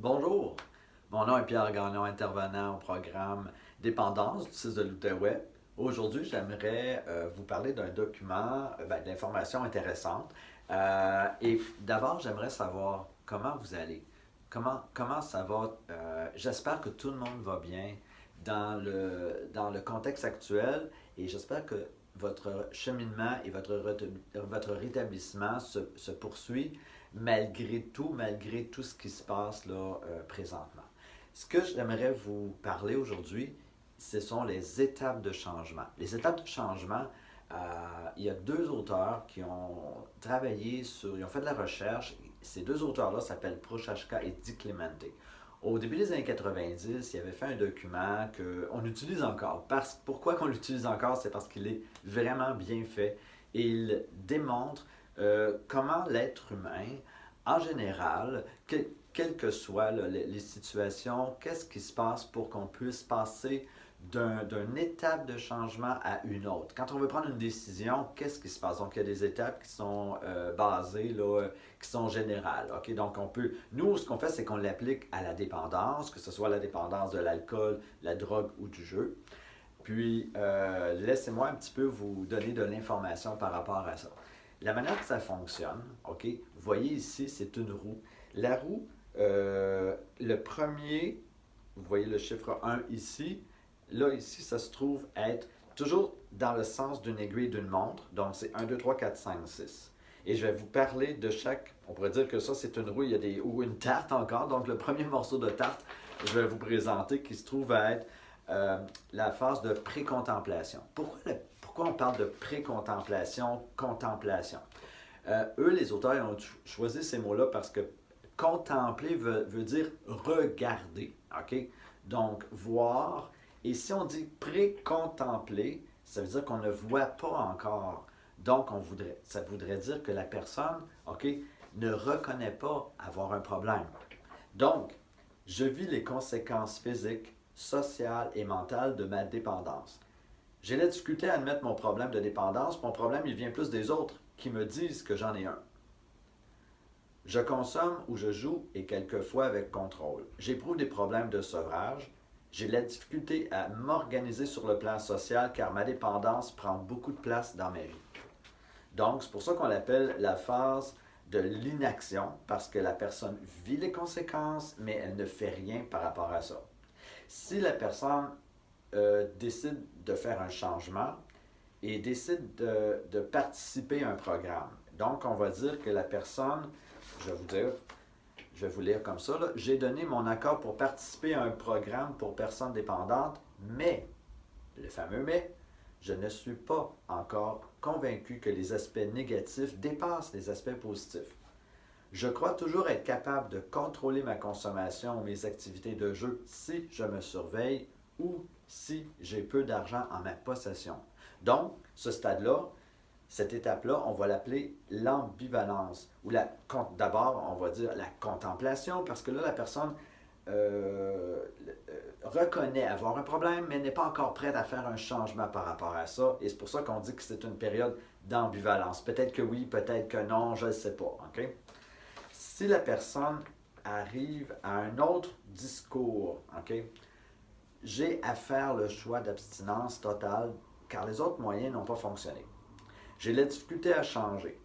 Bonjour, mon nom est Pierre Gagnon, intervenant au programme Dépendance du 6 de l'Outaouais. Aujourd'hui, j'aimerais vous parler d'un document, d'informations intéressantes. Et d'abord, j'aimerais savoir comment vous allez. Comment ça va? J'espère que tout le monde va bien dans le contexte actuel et j'espère que votre cheminement et votre rétablissement se poursuit malgré tout ce qui se passe là présentement. Ce que j'aimerais vous parler aujourd'hui, ce sont les étapes de changement. Les étapes de changement, euh, il y a deux auteurs qui ont travaillé ils ont fait de la recherche. Ces deux auteurs-là s'appellent Prochaska et Di Clemente. Au début des années 90, il avait fait un document qu'on utilise encore. Pourquoi qu'on l'utilise encore? C'est parce qu'il est vraiment bien fait et il démontre comment l'être humain, en général, quelles que soient là, les situations, qu'est-ce qui se passe pour qu'on puisse passer d'une étape de changement à une autre. Quand on veut prendre une décision, qu'est-ce qui se passe? Donc, il y a des étapes qui sont basées, là, qui sont générales. OK? Donc, nous, ce qu'on fait, c'est qu'on l'applique à la dépendance, que ce soit la dépendance de l'alcool, la drogue ou du jeu. Puis, laissez-moi un petit peu vous donner de l'information par rapport à ça. La manière que ça fonctionne, OK? Vous voyez ici, c'est une roue. La roue, le premier, vous voyez le chiffre 1 ici. Là, ici, ça se trouve être toujours dans le sens d'une aiguille d'une montre. Donc, c'est 1, 2, 3, 4, 5, 6. Et je vais vous parler de chaque. On pourrait dire que ça, c'est une roue, ou une tarte encore. Donc, le premier morceau de tarte, je vais vous présenter, qui se trouve à être la phase de pré-contemplation. Pourquoi on parle de pré-contemplation, contemplation? Eux, les auteurs, ont choisi ces mots-là parce que contempler veut dire regarder. OK? Donc, voir. Et si on dit pré-contempler, ça veut dire qu'on ne voit pas encore. Donc, ça voudrait dire que la personne, OK, ne reconnaît pas avoir un problème. Donc, je vis les conséquences physiques, sociales et mentales de ma dépendance. J'ai la difficulté à admettre mon problème de dépendance. Mon problème, il vient plus des autres qui me disent que j'en ai un. Je consomme ou je joue et quelquefois avec contrôle. J'éprouve des problèmes de sevrage. J'ai la difficulté à m'organiser sur le plan social car ma dépendance prend beaucoup de place dans ma vie. Donc, c'est pour ça qu'on l'appelle la phase de l'inaction, parce que la personne vit les conséquences, mais elle ne fait rien par rapport à ça. Si la personne décide de faire un changement et décide de participer à un programme, donc on va dire que la personne, je vais vous dire, je vais vous lire comme ça, là, j'ai donné mon accord pour participer à un programme pour personnes dépendantes, mais, le fameux mais, je ne suis pas encore convaincu que les aspects négatifs dépassent les aspects positifs. Je crois toujours être capable de contrôler ma consommation ou mes activités de jeu si je me surveille ou si j'ai peu d'argent en ma possession. Donc, ce stade-là, cette étape-là, on va l'appeler l'ambivalence. D'abord, on va dire la contemplation, parce que là, la personne reconnaît avoir un problème, mais n'est pas encore prête à faire un changement par rapport à ça. Et c'est pour ça qu'on dit que c'est une période d'ambivalence. Peut-être que oui, peut-être que non, je ne sais pas. OK? Si la personne arrive à un autre discours, OK, j'ai à faire le choix d'abstinence totale car les autres moyens n'ont pas fonctionné. J'ai la difficulté à changer.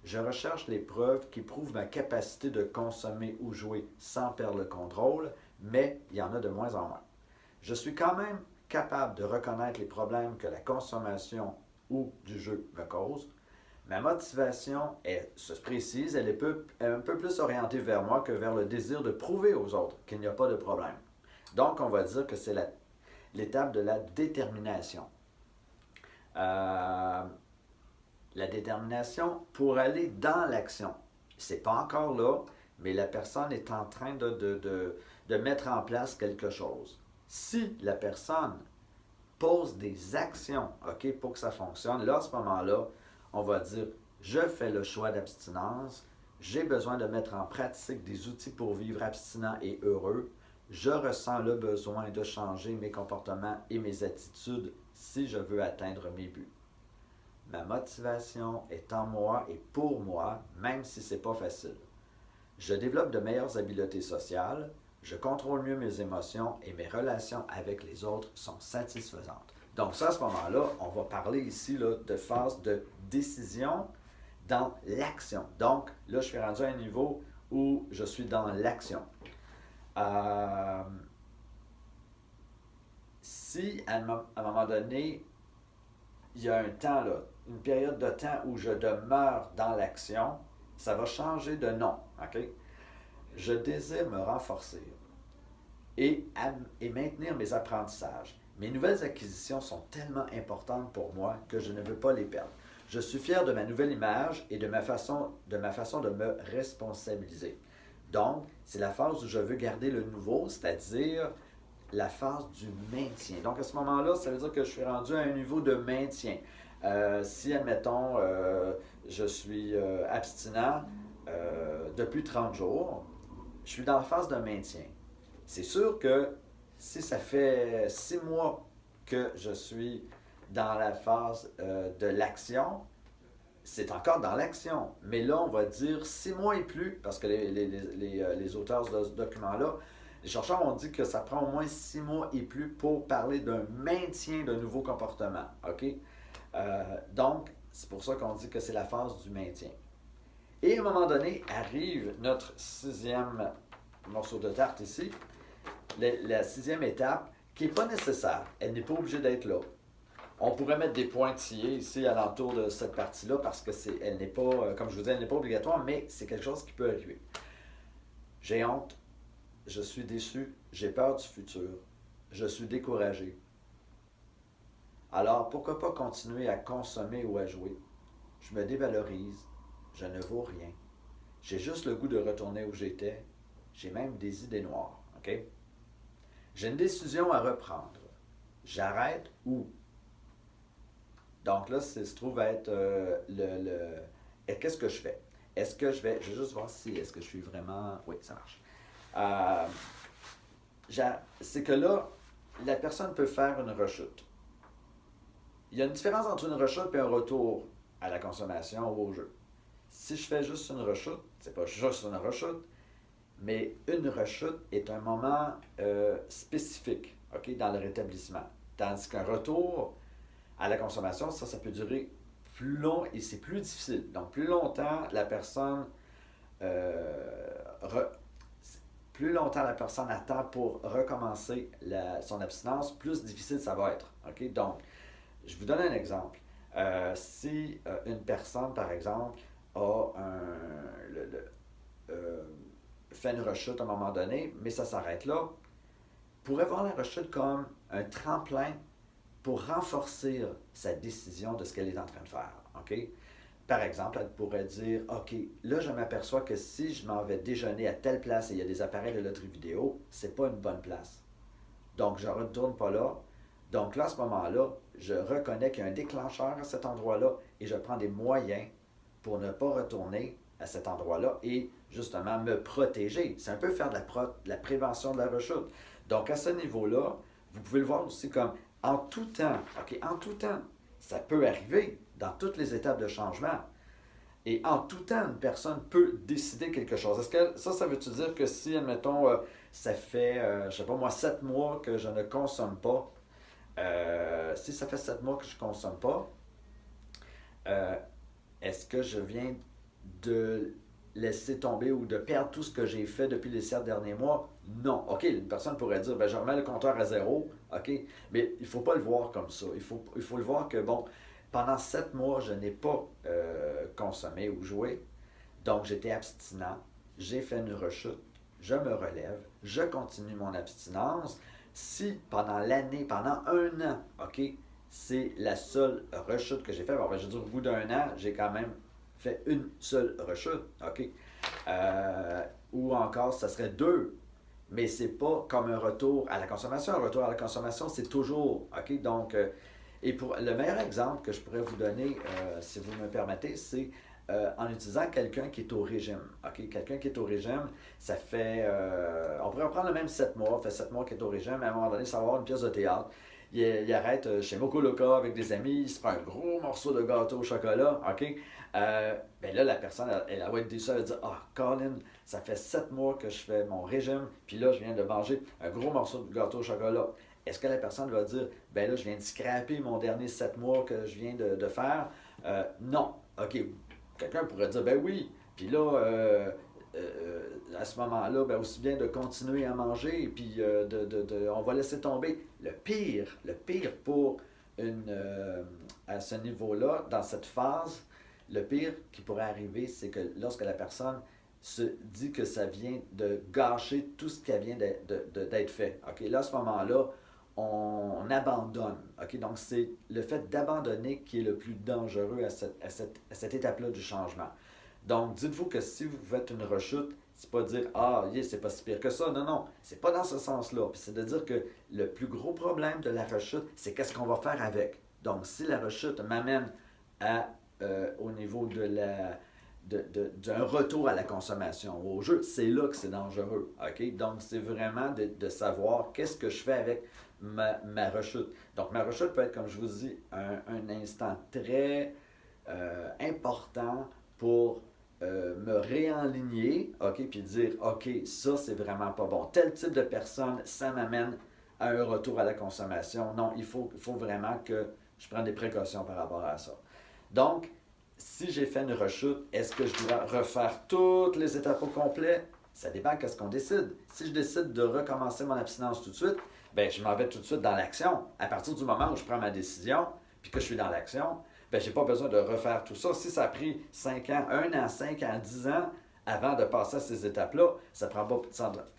Je recherche les preuves qui prouvent ma capacité de consommer ou jouer sans perdre le contrôle, mais il y en a de moins en moins. Je suis quand même capable de reconnaître les problèmes que la consommation ou du jeu me cause. Ma motivation se précise, elle est un peu plus orientée vers moi que vers le désir de prouver aux autres qu'il n'y a pas de problème. Donc, on va dire que c'est l'étape de la détermination. Euh, la détermination pour aller dans l'action. C'est pas encore là, mais la personne est en train de mettre en place quelque chose. Si la personne pose des actions, OK, pour que ça fonctionne, là, à ce moment-là, on va dire, je fais le choix d'abstinence, j'ai besoin de mettre en pratique des outils pour vivre abstinent et heureux, je ressens le besoin de changer mes comportements et mes attitudes si je veux atteindre mes buts. Ma motivation est en moi et pour moi, même si ce n'est pas facile. Je développe de meilleures habiletés sociales, je contrôle mieux mes émotions et mes relations avec les autres sont satisfaisantes. Donc ça, à ce moment-là, on va parler ici là, de phase de décision dans l'action. Donc là, je suis rendu à un niveau où je suis dans l'action. Si à un moment donné, il y a un temps, là, une période de temps où je demeure dans l'action, ça va changer de nom. OK? Je désire me renforcer et maintenir mes apprentissages. Mes nouvelles acquisitions sont tellement importantes pour moi que je ne veux pas les perdre. Je suis fier de ma nouvelle image et de ma façon de me responsabiliser. Donc, c'est la phase où je veux garder le nouveau, c'est-à-dire la phase du maintien. Donc, à ce moment-là, ça veut dire que je suis rendu à un niveau de maintien. Si, admettons, je suis abstinent depuis 30 jours, je suis dans la phase de maintien. C'est sûr que si ça fait 6 mois que je suis dans la phase de l'action, c'est encore dans l'action. Mais là, on va dire 6 mois et plus, parce que les auteurs de ce document-là, les chercheurs ont dit que ça prend au moins 6 mois et plus pour parler d'un maintien de nouveaux comportements. OK? Donc, c'est pour ça qu'on dit que c'est la phase du maintien. Et à un moment donné, arrive notre 6e morceau de tarte ici, la 6e étape, qui n'est pas nécessaire. Elle n'est pas obligée d'être là. On pourrait mettre des pointillés ici alentour de cette partie-là parce que elle n'est pas, comme je vous dis, elle n'est pas obligatoire, mais c'est quelque chose qui peut arriver. J'ai honte, je suis déçu, j'ai peur du futur, je suis découragé. Alors, pourquoi pas continuer à consommer ou à jouer? Je me dévalorise, je ne vaux rien. J'ai juste le goût de retourner où j'étais. J'ai même des idées noires. OK? J'ai une décision à reprendre. J'arrête ou? Donc là, ça se trouve être et qu'est-ce que je fais? Est-ce que je vais juste voir si est-ce que je suis vraiment. Oui, ça marche. C'est que là, la personne peut faire une rechute. Il y a une différence entre une rechute et un retour à la consommation ou au jeu. Si je fais juste une rechute, c'est pas juste une rechute, mais une rechute est un moment spécifique, OK, dans le rétablissement. Tandis qu'un retour à la consommation, ça peut durer plus long et c'est plus difficile. Donc, plus longtemps la personne attend pour recommencer son abstinence, plus difficile ça va être. OK? Donc, je vous donne un exemple. Si une personne, par exemple, fait une rechute à un moment donné, mais ça s'arrête là, pourrait voir la rechute comme un tremplin pour renforcer sa décision de ce qu'elle est en train de faire. OK? Par exemple, elle pourrait dire, OK, là, je m'aperçois que si je m'en vais déjeuner à telle place et il y a des appareils de loterie vidéo, c'est pas une bonne place. Donc, je ne retourne pas là. Donc là, à ce moment-là, je reconnais qu'il y a un déclencheur à cet endroit-là et je prends des moyens pour ne pas retourner à cet endroit-là et justement me protéger. C'est un peu faire de la prévention de la rechute. Donc, à ce niveau-là, vous pouvez le voir aussi comme en tout temps. OK, en tout temps, ça peut arriver dans toutes les étapes de changement. Et en tout temps, une personne peut décider quelque chose. Est-ce que ça veut-tu dire que si, admettons, ça fait, je ne sais pas moi, 7 mois que je ne consomme pas, si ça fait 7 mois que je ne consomme pas, est-ce que je viens de laisser tomber ou de perdre tout ce que j'ai fait depuis les 7 derniers mois? Non. OK, une personne pourrait dire, ben, je remets le compteur à zéro, OK, mais il ne faut pas le voir comme ça. Il faut le voir que, bon, pendant 7 mois, je n'ai pas consommé ou joué, donc j'étais abstinent, j'ai fait une rechute, je me relève, je continue mon abstinence. Si pendant l'année, pendant un an, OK, c'est la seule rechute que j'ai faite, bon, ben, je veux dire, au bout d'un an, j'ai quand même fait une seule rechute, OK? Ou encore, ça serait 2, mais c'est pas comme un retour à la consommation. Un retour à la consommation, c'est toujours, OK? Donc, et pour le meilleur exemple que je pourrais vous donner, si vous me permettez, c'est en utilisant quelqu'un qui est au régime. OK? Quelqu'un qui est au régime, ça fait, on pourrait prendre le même 7 mois, ça fait 7 mois qu'il est au régime, mais à un moment donné, ça va avoir une pièce de théâtre. il arrête chez Mokoloka avec des amis, il se prend un gros morceau de gâteau au chocolat, OK? Ben là, la personne, elle va être déçue, elle va dire, ah, Colin, ça fait 7 mois que je fais mon régime, puis là, je viens de manger un gros morceau de gâteau au chocolat. Est-ce que la personne va dire, ben là, je viens de scraper mon dernier 7 mois que je viens de faire? Non. OK. Quelqu'un pourrait dire, ben oui. Puis là, à ce moment-là, ben aussi bien de continuer à manger, puis on va laisser tomber. Le pire pour à ce niveau-là, dans cette phase, le pire qui pourrait arriver, c'est que lorsque la personne se dit que ça vient de gâcher tout ce qui vient d'être fait. OK? Là, à ce moment-là, on abandonne. OK? Donc, c'est le fait d'abandonner qui est le plus dangereux à cette étape-là du changement. Donc, dites-vous que si vous faites une rechute, c'est pas dire ah, yeah, c'est pas si pire que ça. Non, non, c'est pas dans ce sens-là. Puis c'est de dire que le plus gros problème de la rechute, c'est qu'est-ce qu'on va faire avec. Donc, si la rechute m'amène au niveau d'un retour à la consommation, au jeu, c'est là que c'est dangereux. OK? Donc, c'est vraiment de savoir qu'est-ce que je fais avec ma rechute. Donc, ma rechute peut être, comme je vous dis, un instant très important pour me réaligner, OK, puis dire, OK, ça, c'est vraiment pas bon. Tel type de personne, ça m'amène à un retour à la consommation. Non, il faut vraiment que je prenne des précautions par rapport à ça. Donc, si j'ai fait une rechute, est-ce que je dois refaire toutes les étapes au complet? Ça dépend de ce qu'on décide. Si je décide de recommencer mon abstinence tout de suite, ben je m'en vais tout de suite dans l'action. À partir du moment où je prends ma décision, puis que je suis dans l'action, ben je n'ai pas besoin de refaire tout ça. Si ça a pris 5 ans, 1 an, 5 ans, 10 ans avant de passer à ces étapes-là, ça prend pas.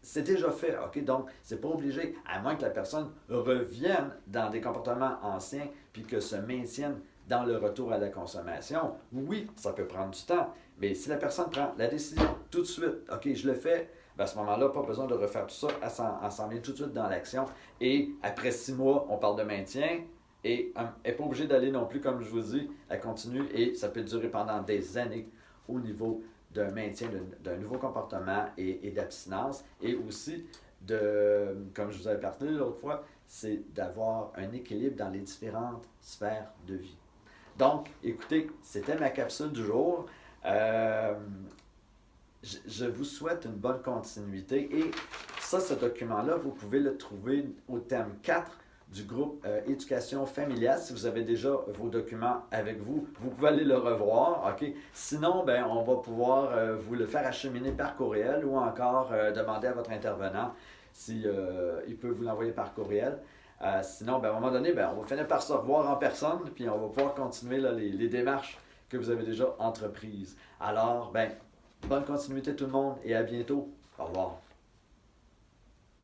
C'est déjà fait, OK? Donc, c'est pas obligé, à moins que la personne revienne dans des comportements anciens puis que se maintienne dans le retour à la consommation. Oui, ça peut prendre du temps, mais si la personne prend la décision tout de suite, OK, je le fais, ben à ce moment-là, pas besoin de refaire tout ça, elle s'en vient tout de suite dans l'action. Et après 6 mois, on parle de maintien. Et elle n'est pas obligée d'aller non plus, comme je vous dis, elle continue et ça peut durer pendant des années au niveau d'un maintien d'un nouveau comportement et d'abstinence. Et aussi, comme je vous avais parlé l'autre fois, c'est d'avoir un équilibre dans les différentes sphères de vie. Donc, écoutez, c'était ma capsule du jour. Je vous souhaite une bonne continuité et ça, ce document-là, vous pouvez le trouver au thème 4 du groupe Éducation familiale. Si vous avez déjà vos documents avec vous, vous pouvez aller le revoir. OK? Sinon, ben, on va pouvoir vous le faire acheminer par courriel ou encore demander à votre intervenant si, il peut vous l'envoyer par courriel. Sinon, ben, à un moment donné, ben, on va finir par se revoir en personne puis on va pouvoir continuer là, les démarches que vous avez déjà entreprises. Alors, ben, bonne continuité tout le monde et à bientôt. Au revoir.